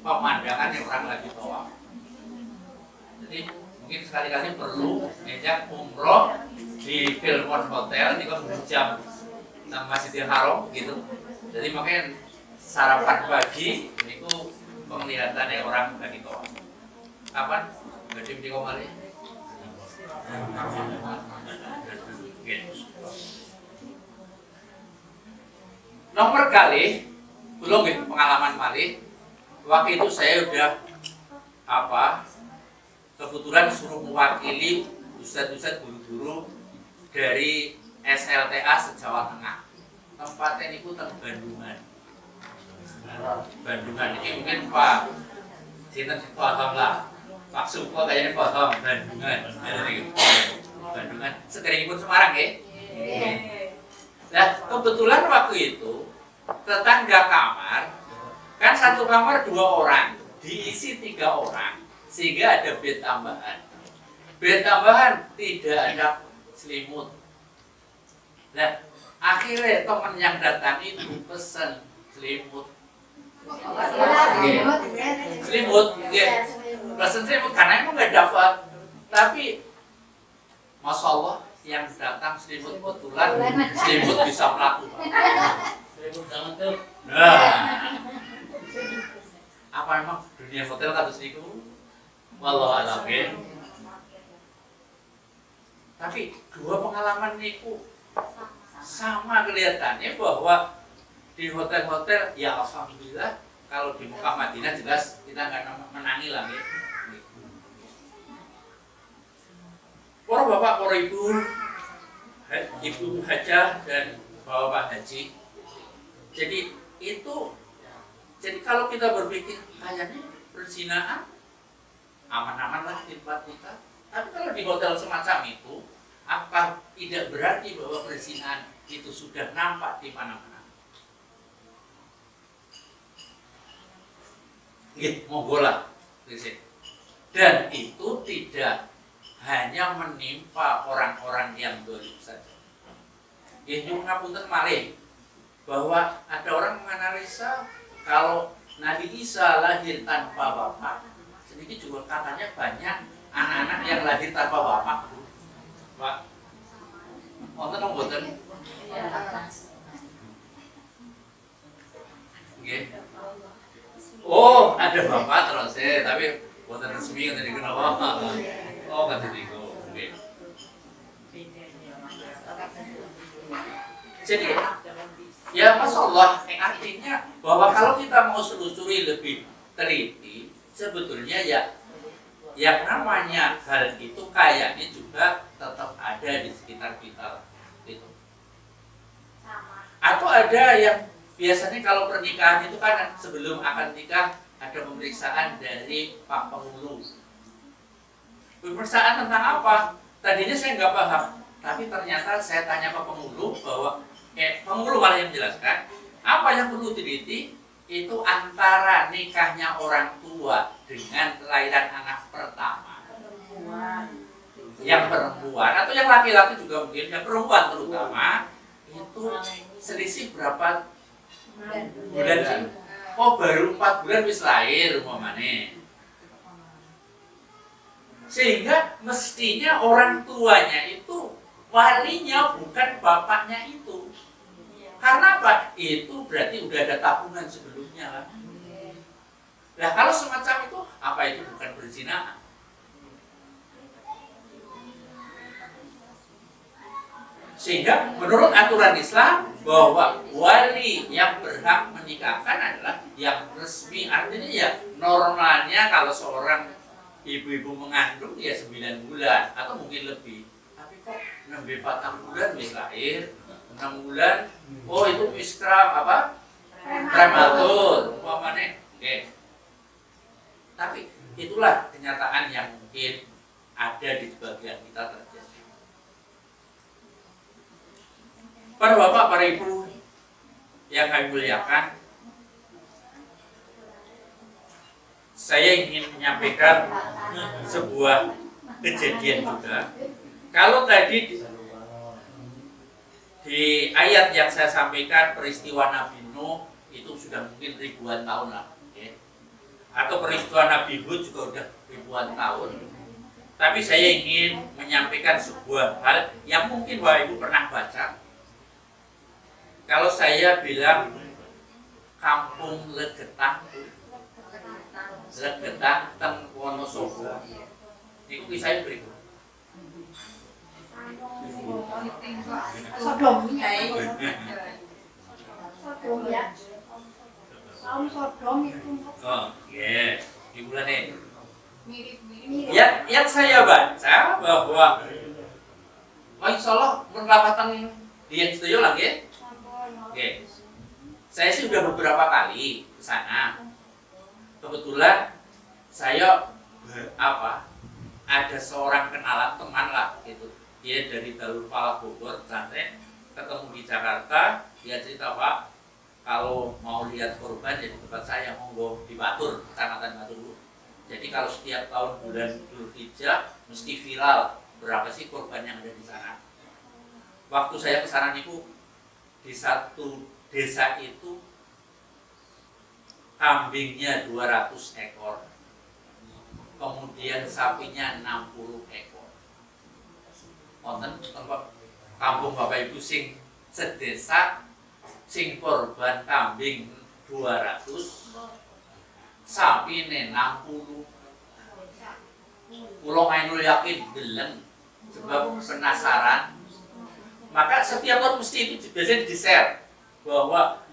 pemandangan yang orang lagi tawaf. Jadi mungkin sekali-kali perlu ngejak umroh di Philmont Hotel di jam sama Masjidil Haram gitu. Jadi makanya sarapan pagi itu penglihatannya orang lagi tawaf. Kapan? Gadim di Komali. Nomor kali belum pengalaman malih. Waktu itu saya udah kebetulan suruh mewakili ustadz-ustadz guru-guru dari SLTA se-Jawa Tengah. Tempatnya itu Bandungan. Bandungan ini mungkin Pak Sinten paham lah. Pak Suko kayaknya paham Bandungan. Bandungan. Sekering pun Semarang ya. Nah kebetulan waktu itu tetangga kamar kan satu kamar 2 orang diisi 3 orang sehingga ada bed tambahan. Bed tambahan tidak ada selimut. Nah akhirnya teman yang datang itu pesen selimut. Selimut, ya. Pesen selimut karena emang nggak dapat. Tapi masya Allah yang datang selimut kebetulan selimut bisa melakukan. Selimut jangan tuh. Nah, apa emang dunia hotel harus itu? Wallahu a'lam. Tapi 2 pengalaman niku sama kelihatannya bahwa di hotel-hotel ya alhamdulillah kalau di Mekah Madinah jelas kita nggak menangi lah ya. Para bapak, para ibu, ibu hajah dan bapak haji. Jadi kalau kita berpikir kayaknya perzinahan aman-aman lah di tempat kita. Tapi kalau di hotel semacam itu, apa tidak berarti bahwa perzinahan itu sudah nampak di mana-mana? Monggo lah. Dan itu tidak hanya menimpa orang-orang yang dolim saja. Nyuwun ngapunten malih bahwa ada orang menganalisa kalau Nabi Isa lahir tanpa bapak, sedikit juga katanya banyak anak-anak yang lahir tanpa bapak. Pak, wonten napa mboten? Nggih. Oh, ada bapak terus tapi wonten resmi ngoten niku napa? Oh, ngoten niku. Nggih. Jadi ya Masya Allah, artinya bahwa kalau kita mau selusuri lebih teliti, sebetulnya ya yang namanya hal itu kayaknya juga tetap ada di sekitar kita itu. Atau ada yang biasanya kalau pernikahan itu kan sebelum akad nikah ada pemeriksaan dari Pak Penghulu. Pemeriksaan tentang apa? Tadinya saya nggak paham, tapi ternyata saya tanya Pak Penghulu bahwa penghulu malah yang menjelaskan apa yang perlu teliti itu antara nikahnya orang tua dengan kelahiran anak pertama yang perempuan atau yang laki-laki juga mungkin yang perempuan terutama itu selisih berapa bulan sih? Oh baru 4 bulan wis lahir umpamane. Sehingga mestinya orang tuanya itu walinya bukan bapaknya itu. Karena apa? Itu berarti udah ada tabungan sebelumnya kan. Nah kalau semacam itu, apa itu bukan perzinahan? Sehingga menurut aturan Islam bahwa wali yang berhak menikahkan adalah yang resmi. Artinya ya normalnya kalau seorang ibu-ibu mengandung ya 9 bulan atau mungkin lebih. Tapi kok 6-4 bulan wis lahir, 6 bulan, oh itu iskram apa? Prematur, umpamane. Oke. Tapi itulah kenyataan yang mungkin ada di sebagian kita terjadi. Para bapak, para ibu yang kami muliakan, saya ingin menyampaikan sebuah kejadian juga. Kalau tadi di ayat yang saya sampaikan peristiwa Nabi Nuh itu sudah mungkin ribuan tahun lah, ya. Atau peristiwa Nabi Hud juga udah ribuan tahun. Tapi saya ingin menyampaikan sebuah hal yang mungkin Bapak Ibu pernah baca. Kalau saya bilang Kampung Legetang, Teng Wonosobo, itu kisahnya berikut. Sodom ya. Sodom ya. Kaum Sodom itu Oh, ya, di bulan ini. mirip-mirip. Ya, yang saya baca bahwa insya Allah menrapatan di yang setuju lagi. Oke, saya sih sudah beberapa kali ke sana. Kebetulan saya ada seorang kenalan teman lah gitu. Dia dari Darul Falah Bogor, pesantren, ketemu di Jakarta. Dia cerita, Pak, kalau mau lihat korban ya di tempat saya, monggo di Batur, Kecamatan Batur. Jadi kalau setiap tahun bulan Dzulhijjah mesti viral berapa sih korban yang ada di sana. Waktu saya ke sana niku di satu desa itu kambingnya 200 ekor, kemudian sapinya 60 ekor. Wonten tempat kampung Bapak Ibu sing sedesa sing korban kambing 200, sapi ne 60. Kulo mainul yakin gelem sebab penasaran. Maka setiap tahun mesti itu biasanya di-share bahwa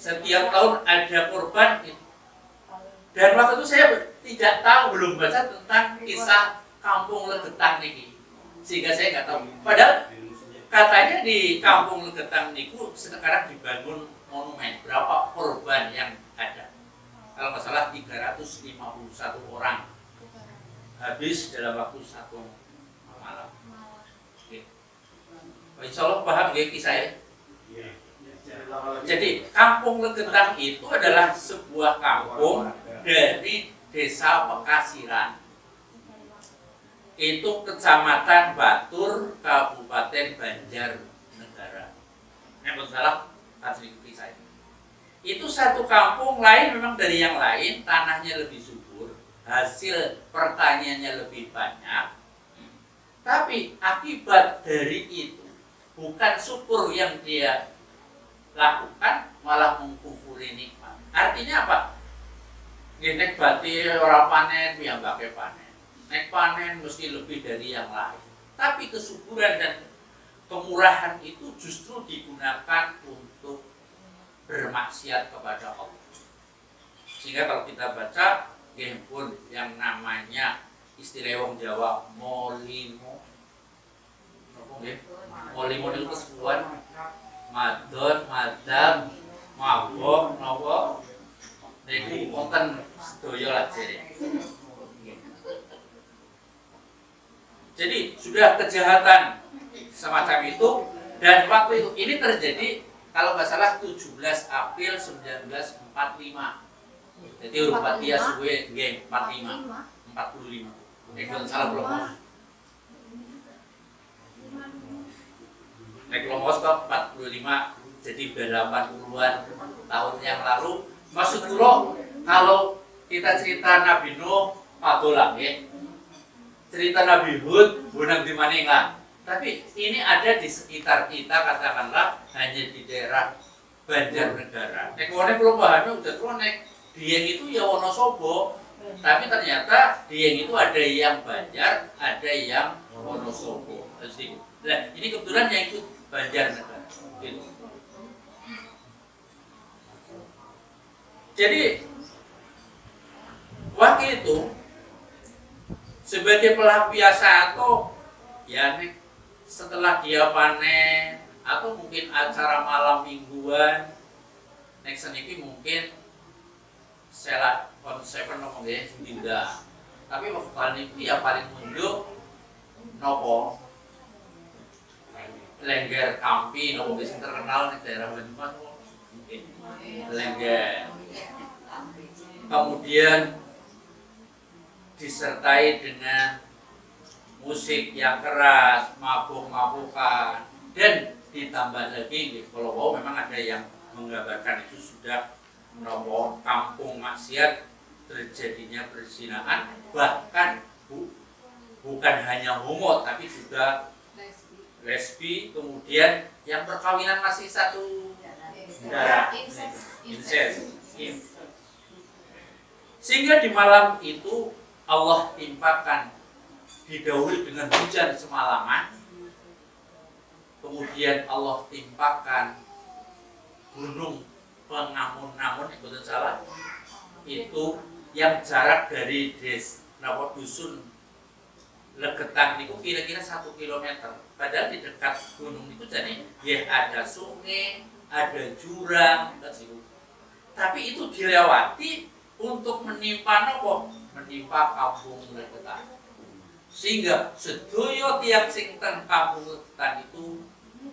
setiap tahun ada korban itu. Dan waktu itu saya tidak tahu, belum baca tentang kisah Kampung Legetang ini, sehingga saya nggak tahu. Padahal katanya di Kampung Legetang niku sekarang dibangun monumen berapa korban yang ada. Kalau nggak salah 351 orang habis dalam waktu 1 malam. Oke. Insya Allah paham ya kisahnya. Jadi Kampung Legetang itu adalah sebuah kampung dari Desa Pekasiran. Itu Kecamatan Batur, Kabupaten Banjarnegara. Yang salah asli kisah. Itu satu kampung lain memang dari yang lain, tanahnya lebih subur, hasil pertaniannya lebih banyak. Tapi akibat dari itu bukan syukur yang dia lakukan, malah mengkufuri nikmat. Artinya apa? Nek bati ora panen, ya mbake panen. Nek panen mesti lebih dari yang lain. Tapi kesuburan dan kemurahan itu justru digunakan untuk bermaksiat kepada Allah. Sehingga kalau kita baca pun yang namanya istilah wong Jawa molimo. Molimo itu kesepuan madon, madam, mabok, nopo. Niku wonten sedaya lajeng. Jadi sudah kejahatan semacam itu, dan waktu itu ini terjadi kalau nggak salah 17 April 1945. Jadi urupat dia suwe nggih 45. Nek salah belum. Nek lomos kok 45, jadi udah 80-an tahun yang lalu. Maksud kula kalau kita cerita Nabi Nuh padolang ya. Cerita Nabi Hud bonang di maningan. Tapi ini ada di sekitar kita, katakanlah hanya di daerah Banjarnegara. Nek wone kula pahami udah tuh nek Dieng itu ya Wonosobo. Tapi ternyata Dieng itu ada yang Banjar, ada yang Wonosobo. Nah, ini kebetulan yang ikut Banjarnegara. Gitu. Jadi waktu itu sebagai pelampiasan atau ya nih setelah dia panen atau mungkin acara malam mingguan nek seniki mungkin saya konsep ngomong ya tidak, tapi waktu ini ya paling mundur nopo Lengger Kampi nopo yang terkenal di daerah Banyumas mungkin Lengger. Kemudian disertai dengan musik yang keras, mabuk-mabukan, dan ditambah lagi kalau mau memang ada yang menggambarkan itu sudah menolong kampung maksiat terjadinya perzinahan, bahkan bukan hanya homo tapi juga lesbi, kemudian yang perkawinan masih satu darah, incest. Sehingga di malam itu Allah timpakan didahului dengan hujan semalaman, kemudian Allah timpakan gunung pengamun-namun, betul salah, itu yang jarak dari dusun Legetan itu kira-kira 1 kilometer. Padahal di dekat gunung itu jadi ya ada sungai, ada jurang, tapi itu dilewati untuk menimpa nopo, menimpa kampung Legetan. Sehingga sedaya tiang sing teng kampung Legetan itu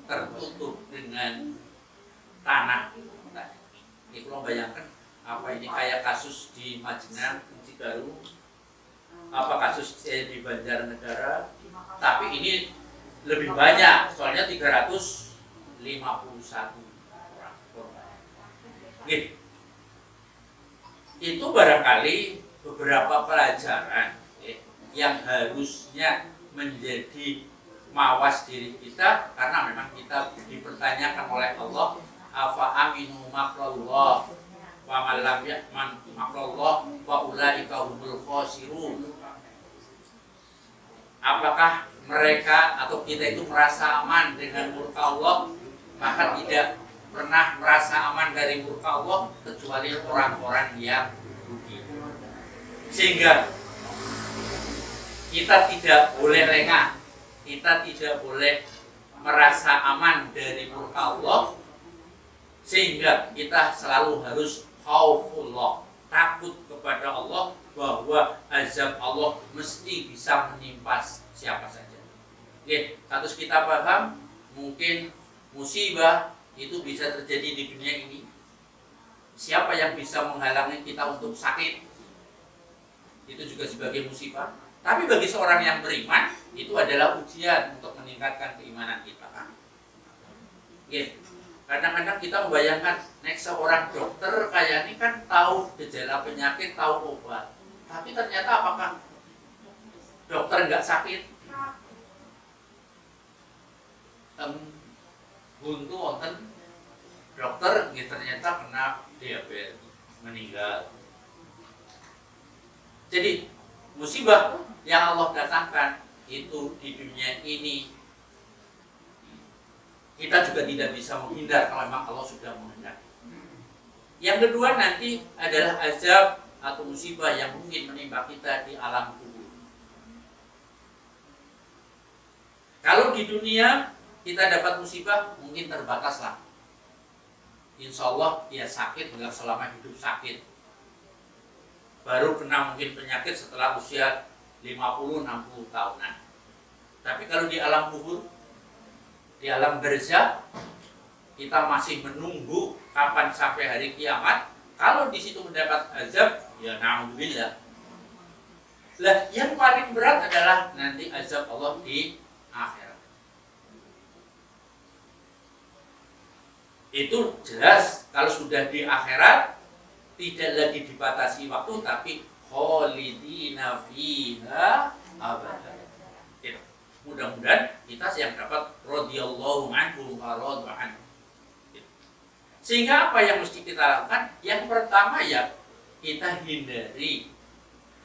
tertutup dengan tanah. Ini kalau bayangkan apa ini kayak kasus di Majenang, Cigaru, apa kasus di Banjarnegara, tapi ini lebih banyak, soalnya 351 orang korban. Itu barangkali beberapa pelajaran yang harusnya menjadi mawas diri kita, karena memang kita dipertanyakan oleh Allah, afa aminu makrallah wa man lam ya'man makrallah wa ulaika humul khasirun. Apakah mereka atau kita itu merasa aman dengan murka Allah, maka tidak pernah merasa aman dari murka Allah kecuali orang-orang yang rugi. Sehingga kita tidak boleh lengah, kita tidak boleh merasa aman dari murka Allah, sehingga kita selalu harus khaufullah, takut kepada Allah bahwa azab Allah mesti bisa menimpa siapa saja. Oke, harus kita paham, mungkin musibah itu bisa terjadi di dunia ini. Siapa yang bisa menghalangi kita untuk sakit? Itu juga sebagai musibah. Tapi bagi seorang yang beriman, itu adalah ujian untuk meningkatkan keimanan kita. Kadang-kadang kita membayangkan, seorang dokter kayak ini kan tahu gejala penyakit, tahu obat. Tapi ternyata apakah dokter nggak sakit? Buntu wonten dokter ternyata kena diabetes, meninggal. Jadi musibah yang Allah datangkan itu di dunia ini kita juga tidak bisa menghindar kalau memang Allah sudah menghendaki. Yang kedua nanti adalah azab atau musibah yang mungkin menimpa kita di alam kubur. Kalau di dunia kita dapat musibah mungkin terbataslah. Insya Allah ya sakit, nggak selama hidup sakit. Baru kena mungkin penyakit setelah usia 50-60 tahunan. Tapi kalau di alam kubur, di alam barzakh, kita masih menunggu kapan sampai hari kiamat. Kalau di situ mendapat azab, ya na'udzubillah. Lah, yang paling berat adalah nanti azab Allah di akhirat. Itu jelas kalau sudah di akhirat tidak lagi dibatasi waktu, tapi khalidina fiha abadan. Mudah-mudahan kita yang dapat radhiyallahu anhu wa radu anhu. Sehingga apa yang mesti kita lakukan? Yang pertama ya kita hindari.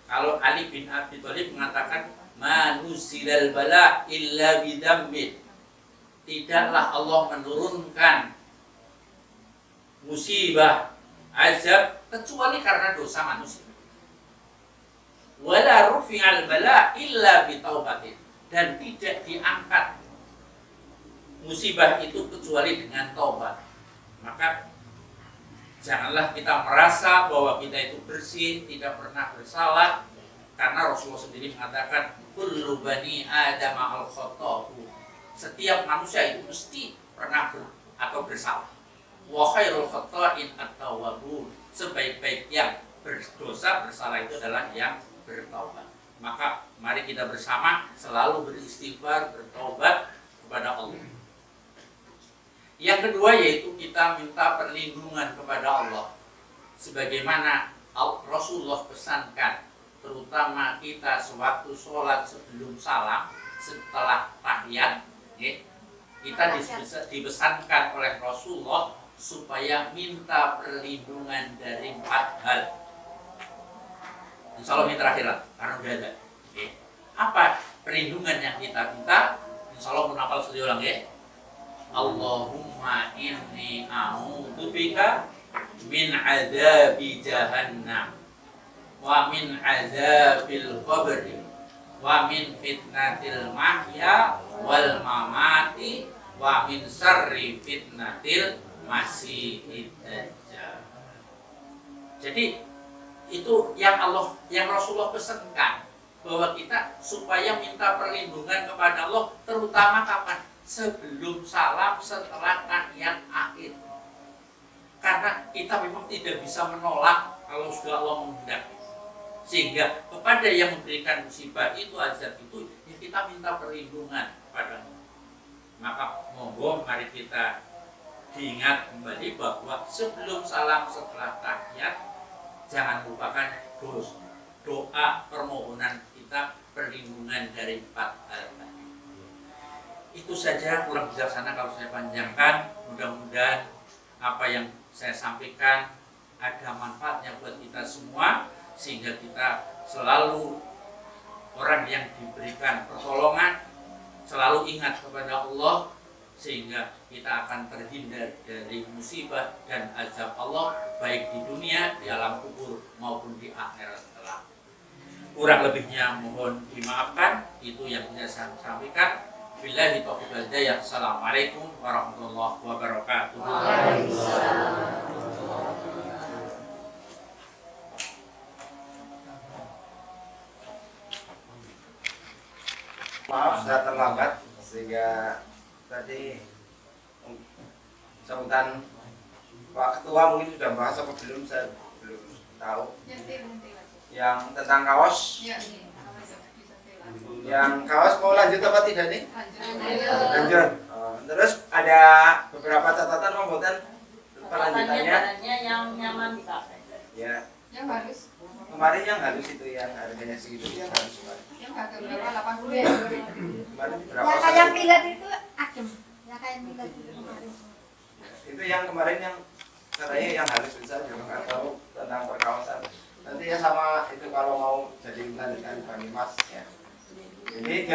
Kalau Ali bin Abi Thalib mengatakan manuzilal bala illa bidambin, tidaklah Allah menurunkan musibah, azab kecuali karena dosa manusia. Wala rufi'al bala illa bitaubatin, dan tidak diangkat musibah itu kecuali dengan taubat. Maka janganlah kita merasa bahwa kita itu bersih, tidak pernah bersalah, karena Rasulullah sendiri mengatakan kullu bani adam al khata'u, setiap manusia itu mesti pernah atau bersalah. Wa khairul khata'in at-tawwabun, sebaik-baik yang berdosa bersalah itu adalah yang bertaubat. Maka mari kita bersama selalu beristighfar, bertobat kepada Allah. Yang kedua yaitu kita minta perlindungan kepada Allah. Sebagaimana Rasulullah pesankan, terutama kita sewaktu sholat sebelum salam, setelah tahiyat, kita dipesankan oleh Rasulullah supaya minta perlindungan dari 4 hal. Insya Allah ini terakhir lah, karena udah ada. Apa perlindungan yang kita minta? Insya Allah menapal sekali ulang ya. Allahumma inni a'udzubika min adzabi jahannam wa min adzabil qabri wa min fitnatil mahya wal mamati wa min syarri fitnatil masiihid dajjal. Jadi itu yang Rasulullah pesankan, bahwa kita supaya minta perlindungan kepada Allah, terutama kapan? Sebelum salam, setelah tahiyat akhir. Karena kita memang tidak bisa menolak kalau sudah Allah menghendaki. Sehingga kepada yang memberikan musibah itu, azab itu, ya kita minta perlindungan kepada-Nya. Maka monggo mari kita diingat kembali bahwa sebelum salam, setelah tahiyat, jangan lupakan doa permohonan kita perlindungan dari 4 hal tadi. Itu saja, kurang bijaksana kalau saya panjangkan. Mudah-mudahan apa yang saya sampaikan ada manfaatnya buat kita semua, sehingga kita selalu orang yang diberikan pertolongan, selalu ingat kepada Allah, sehingga kita akan terhindar dari musibah dan azab Allah, baik di dunia, di alam kubur maupun di akhirat kelak. Kurang lebihnya mohon dimaafkan. Itu yang bisa saya sampaikan. Billahi taufiq wal hidayah. Assalamualaikum warahmatullahi wabarakatuh. Maaf saya terlambat sehingga tadi sambutan Pak Ketua mungkin sudah bahas apa belum, saya belum tahu. Yang tentang kaos. Yang kaos mau lanjut apa tidak nih? Lanjut. Terus ada beberapa catatan pembuatan perlanjutannya. Yang nyaman dipakai. Ya. Yang halus. Kemarin yang halus itu yang harganya segitu, yang halus kemarin. Yang harga berapa? 80 ya? Kemarin berapa? Yang kayak pilet itu adem. Yang kayak pilet itu kemarin. Itu yang kemarin yang katanya yang halus, bisa juga nggak tahu tentang perkawasan. Nanti ya sama itu kalau mau jadi lanjutan Bani Mas ya. Jadi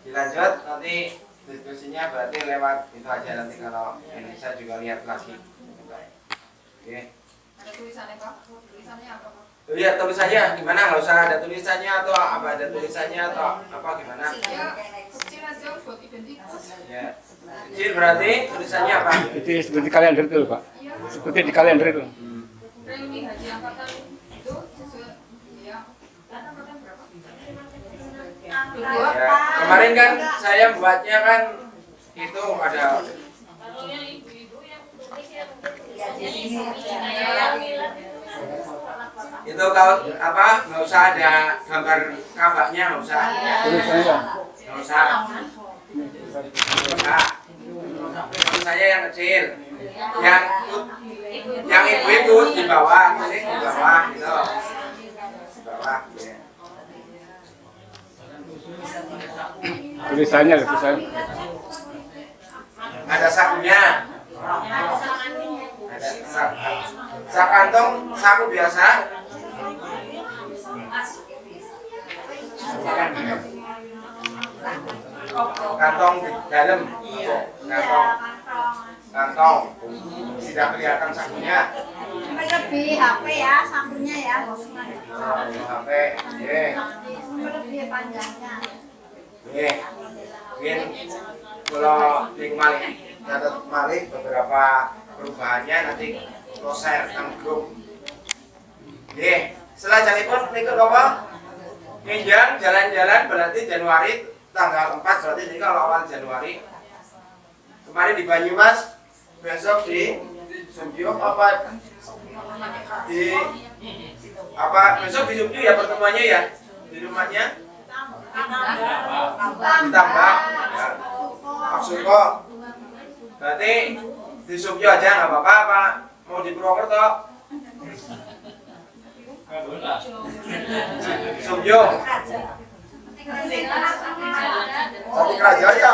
dilanjut nanti diskusinya berarti lewat itu aja, nanti kalau Indonesia juga lihat lagi. Oke. Ada tulisannya Pak? Tulisannya apa Pak? Lihat tulisannya gimana? Nggak usah ada tulisannya atau apa, ada tulisannya atau apa gimana? Ya, kecil aja buat identitas. Ya. Kecil berarti tulisannya apa? Itu seperti kalender itu Pak. Iya. Seperti di kalender itu. Premi haji angkatan itu sesuai ya. Angkatan berapa? Ya. Kemarin kan saya buatnya kan itu ada Kalau yang ibu-ibu yang tulis yang itu kalau apa nggak usah ada gambar kabaknya, nggak usah. Tulisannya. Nggak usah. Saya yang kecil, yang ibu-ibu di bawah, ini di bawah gitu, di bawah. Ya. Tulisannya. Ada sakunya, ada sak kantong, saku biasa. Kantong di dalam, kantong tidak kelihatan sakunya. Lebih HP ya, sampulnya ya. HP, ye, Lebih panjangnya. ye, mungkin kalau di kembali catat kembali beberapa perubahannya nanti lo share tentang grup. Ye, setelah jalipun ikut apa? Nginjang jalan-jalan berarti Januari tanggal 4 berarti ini kalau awal Januari. Kemarin di Banyumas, besok di Sumbio apa di apa besok di Sumbio ya pertemuannya ya di rumahnya ditambah ya. Pak Suko Berarti di Subyo aja nggak apa-apa, apa mau di Purwokerto? Subyo. Sate Kerajaan ya.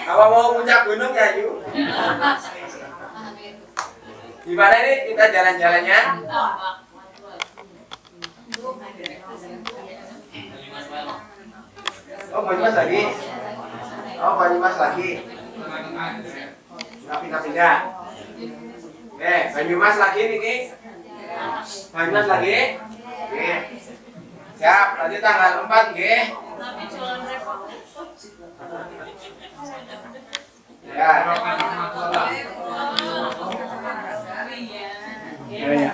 Kalau mau puncak gunung ya yuk. Gimana ini kita jalan-jalannya? Oh Banyumas lagi. Oh Banyumas lagi. Pindah-pindah. Banyumas lagi nih. Banyumas lagi. Oke. Siap, nanti tanggal 4 nggih. Ya.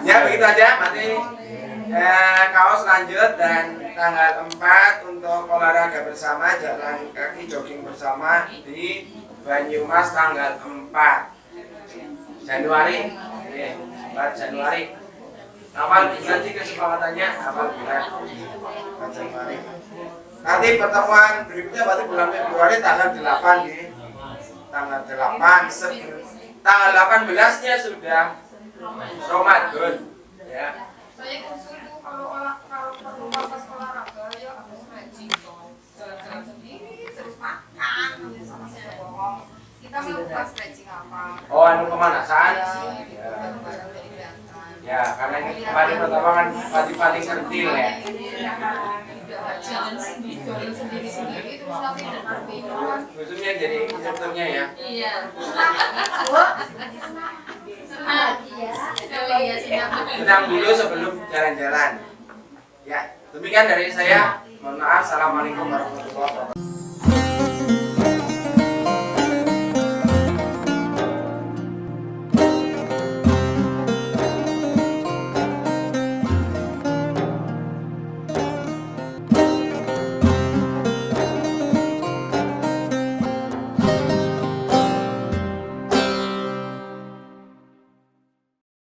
Ya begitu aja, nanti kaos lanjut dan tanggal 4 untuk olahraga bersama, jalan kaki jogging bersama di Banyumas tanggal 4 Januari. 4 Januari. Awal bulan sih kesempatannya awal bulan 4 Januari. Nanti pertemuan berikutnya berarti bulan Februari tanggal 8 nih. Tanggal 8 tanggal 18-nya sudah Ramadan ya. Saya usul tuh kalau perlu pas olahraga ya harus stretching dong. Jalan-jalan sendiri terus makan sama saya bohong. Kita melakukan stretching apa? Oh, anu pemanasan. Ya, bareng-bareng dari belakang. Ya, karena ini kemarin pertama kan paling kentil ya. Jalan sendiri terus nanti dengan minum. Khususnya jadi instrukturnya ya. Iya. Tenang dulu sebelum jalan-jalan. Ya, demikian dari saya. Mohon maaf. Assalamualaikum warahmatullahi wabarakatuh.